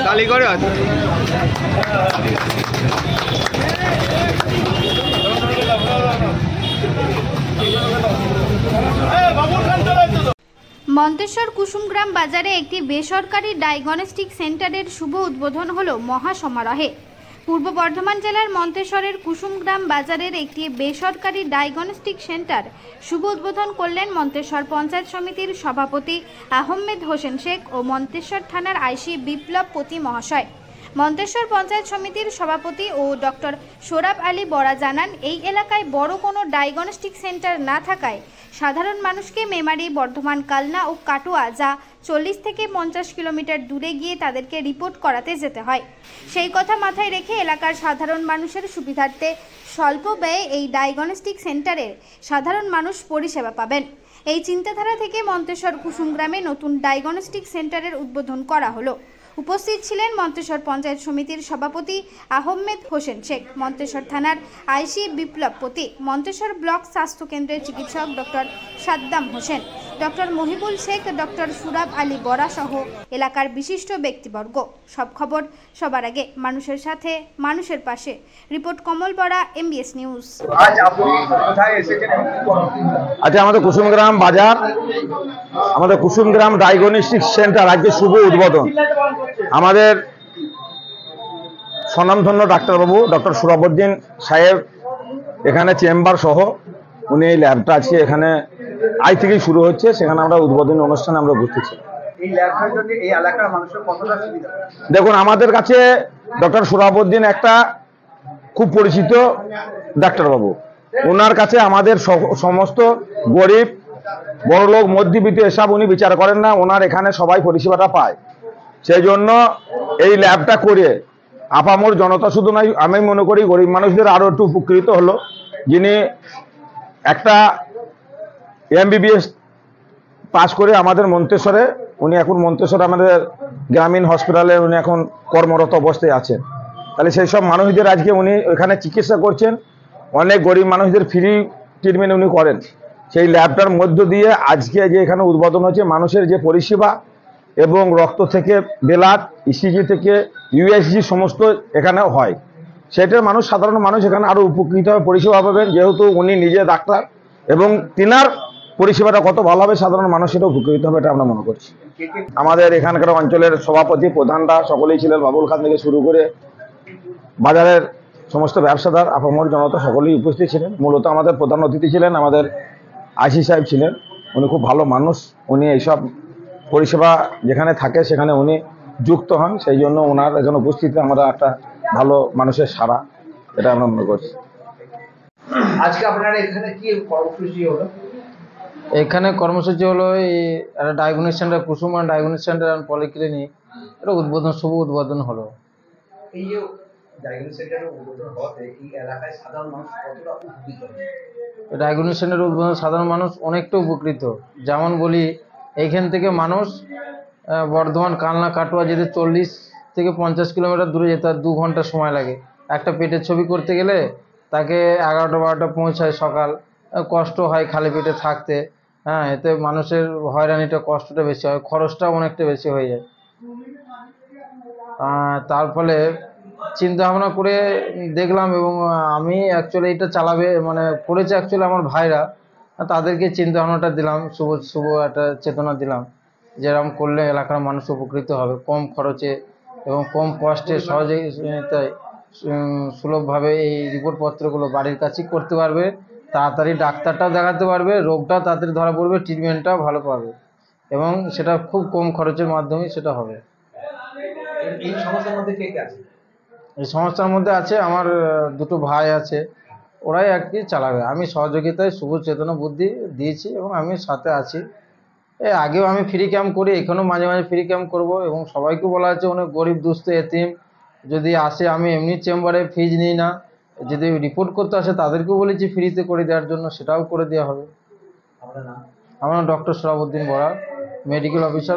তালি করে আছে। মন্তেশ্বর কুসুমগ্রাম বাজারে একটি বেসরকারি ডায়াগনস্টিক সেন্টারের শুভ উদ্বোধন হলো মহাসমারোহে। পূর্ব বর্ধমান জেলার মন্তেশ্বরের কুসুমগ্রাম বাজারের একটি বেসরকারি ডায়াগনস্টিক সেন্টার শুভ উদ্বোধন করলেন মন্তেশ্বর পঞ্চায়েত সমিতির সভাপতি আহমেদ হোসেন শেখ ও মন্তেশ্বর থানার আইসি বিপ্লব পতি মহাশয়। মন্তেশ্বর পঞ্চায়েত সমিতির সভাপতি ও ডক্টর সোরাব আলী বরা জানান, এই এলাকায় বড় কোনো ডায়াগনস্টিক সেন্টার না থাকায় সাধারণ মানুষকে মেমারি, বর্ধমান, কালনা ও কাটোয়া যা 40 থেকে 50 কিলোমিটার দূরে গিয়ে তাদেরকে রিপোর্ট করাতে যেতে হয়। সেই কথা মাথায় রেখে এলাকার সাধারণ মানুষের সুবিধার্থে স্বল্প ব্যয়ে এই ডায়াগনস্টিক সেন্টারের সাধারণ মানুষ পরিষেবা পাবেন। এই চিন্তাধারা থেকে মন্তেশ্বর কুসুমগ্রামে নতুন ডায়াগনস্টিক সেন্টারের উদ্বোধন করা হলো। উপস্থিত ছিলেন মন্তেশ্বর পঞ্চায়েত সমিতির সভাপতি আহমেদ হোসেন শেখ, মন্তেশ্বর থানার আইসি বিপ্লব পতি, মন্তেশ্বর ব্লক স্বাস্থ্য কেন্দ্রের চিকিৎসক doctor Saddam Hossain, doctor Mohibul Sheikh, doctor Surab Ali Bora সহ এলাকার বিশিষ্ট ব্যক্তিবর্গ। সব খবর সবার আগে, মানুষের সাথে, মানুষের পাশে। রিপোর্ট কমল বরা, MBS নিউজ। আজ আপনি কোথায় এসেছেন? আচ্ছা, আমাদের কুসুমগ্রাম বাজার, আমাদের কুসুমগ্রাম ডায়াগনস্টিক সেন্টার আজকে শুভ উদ্বোধন। আমাদের স্বনামধন্য ডাক্তারবাবু ডক্টর সুরাবউদ্দিন সাহেব এখানে চেম্বার সহ উনি এই ল্যাবটা আজকে এখানে আজ থেকেই শুরু হচ্ছে, সেখানে আমরা উদ্বোধনী অনুষ্ঠানে আমরা উপস্থিত ছিলাম। এই ল্যাবটার জন্য এই এলাকার মানুষের কতটা সুবিধা? দেখুন, আমাদের কাছে ডক্টর সুরাবউদ্দিন একটা খুব পরিচিত ডাক্তারবাবু। ওনার কাছে আমাদের সমস্ত গরিব, বড়লোক, মধ্যবিত্ত এসব উনি বিচার করেন না। ওনার এখানে সবাই পরিষেবাটা পায়। সেই জন্য এই ল্যাবটা করে আপামর জনতা শুধু নয়, আমি মনে করি গরিব মানুষদের আরও একটু উপকৃত হলো। যিনি একটা MBBS পাস করে আমাদের মন্তেশ্বরে, উনি এখন মন্তেশ্বরে আমাদের গ্রামীণ হসপিটালে উনি এখন কর্মরত অবস্থায় আছেন। তাহলে সেই সব মানুষদের আজকে উনি এখানে চিকিৎসা করছেন। অনেক গরিব মানুষদের ফ্রি ট্রিটমেন্ট উনি করেন। সেই ল্যাবটার মধ্য দিয়ে আজকে যে এখানে উদ্বোধন হচ্ছে, মানুষের যে পরিষেবা এবং রক্ত থেকে ব্লাড, ECG থেকে USG সমস্ত এখানে হয়, সেটার মানুষ, সাধারণ মানুষ এখানে আরও উপকৃত হবে, পরিষেবা পাবেন। যেহেতু উনি নিজে ডাক্তার এবং তিনার পরিষেবাটা কত ভালো হবে, সাধারণ মানুষ সেটা উপকৃত হবে, এটা আমরা মনে করছি। আমাদের এখানকার অঞ্চলের সভাপতি, প্রধানরা সকলেই ছিলেন। বাবুল খান থেকে শুরু করে বাজারের সমস্ত ব্যবসাদার, আপামর জনতা সকলেই উপস্থিত ছিলেন। মূলত আমাদের প্রধান অতিথি ছিলেন আমাদের আইসি সাহেব ছিলেন। উনি খুব ভালো মানুষ। উনি এইসব পরিষেবা যেখানে থাকে সেখানে উনি যুক্ত হন। সেই জন্য ওনার এখানে উপস্থিতিতে আমরা একটা ভালো মানুষের সাড়া, এটা আমরা মনে করছি। আজকে আপনারা এখানে কি কর্মসূচি হলো? এখানে কর্মসূচি হলো এই একটা diagnostic centre, Kusumgram diagnostic centre and polyclinic, এটা উদ্বোধন, শুভ উদ্বোধন হলো। এই যে ডায়াগনস্টিক সেন্টারের উদ্বোধন হতে এই এলাকায় সাধারণ মানুষ কতটা উপকৃত হবে? ডায়াগনস্টিক সেন্টারের উদ্বোধন সাধারণ মানুষ অনেকটা উপকৃত। যেমন বলি, এইখান থেকে মানুষ বর্ধমান, কালনা, কাটোয়া যেতে 40 থেকে 50 কিলোমিটার দূরে যেতে 2 ঘন্টা সময় লাগে। একটা পেটের ছবি করতে গেলে তাকে 11টা-12টা পৌঁছায় সকাল, কষ্ট হয় খালি পেটে থাকতে। হ্যাঁ, এতে মানুষের হয়রানিটা, কষ্টটা বেশি হয়, খরচটাও অনেকটা বেশি হয়ে যায়। তার ফলে চিন্তা ভাবনা করে দেখলাম, এবং আমি অ্যাকচুয়ালি এটা চালাবে করেছে অ্যাকচুয়ালি আমার ভাইরা, তাদেরকে চিন্তা ভাবনাটা দিলাম, শুভ একটা চেতনা দিলাম, যেরকম করলে এলাকার মানুষ উপকৃত হবে, কম খরচে এবং কম কষ্টে সহজেই সুলভভাবে এই রিপোর্টপত্রগুলো বাড়ির কাছেই করতে পারবে। তাড়াতাড়ি ডাক্তারটাও দেখাতে পারবে, রোগটাও তাড়াতাড়ি ধরা পড়বে, ট্রিটমেন্টটাও ভালো পাবে, এবং সেটা খুব কম খরচের মাধ্যমেই সেটা হবে। এই সংস্থার মধ্যে কে কে আছে? এই সংস্থার মধ্যে আছে আমার 2টো ভাই আছে, ওরাই আর কি চালাবে। আমি সহযোগিতায় শুভ চেতনা বুদ্ধি দিয়েছি এবং আমি সাথে আছি। আগেও আমি ফ্রি ক্যাম্প করি, এখানেও মাঝে মাঝে ফ্রি ক্যাম্প করব, এবং সবাইকে বলা আছে অনেক গরিব দুস্থ এতিম যদি আসে, আমি এমনি চেম্বারে ফিজ নিই না, যদি রিপোর্ট করতে আসে তাদেরকেও বলেছি ফ্রিতে করে দেওয়ার জন্য, সেটাও করে দেওয়া হবে। আমার নাম ডক্টর সুরাবউদ্দিন বরা, মেডিকেল অফিসার।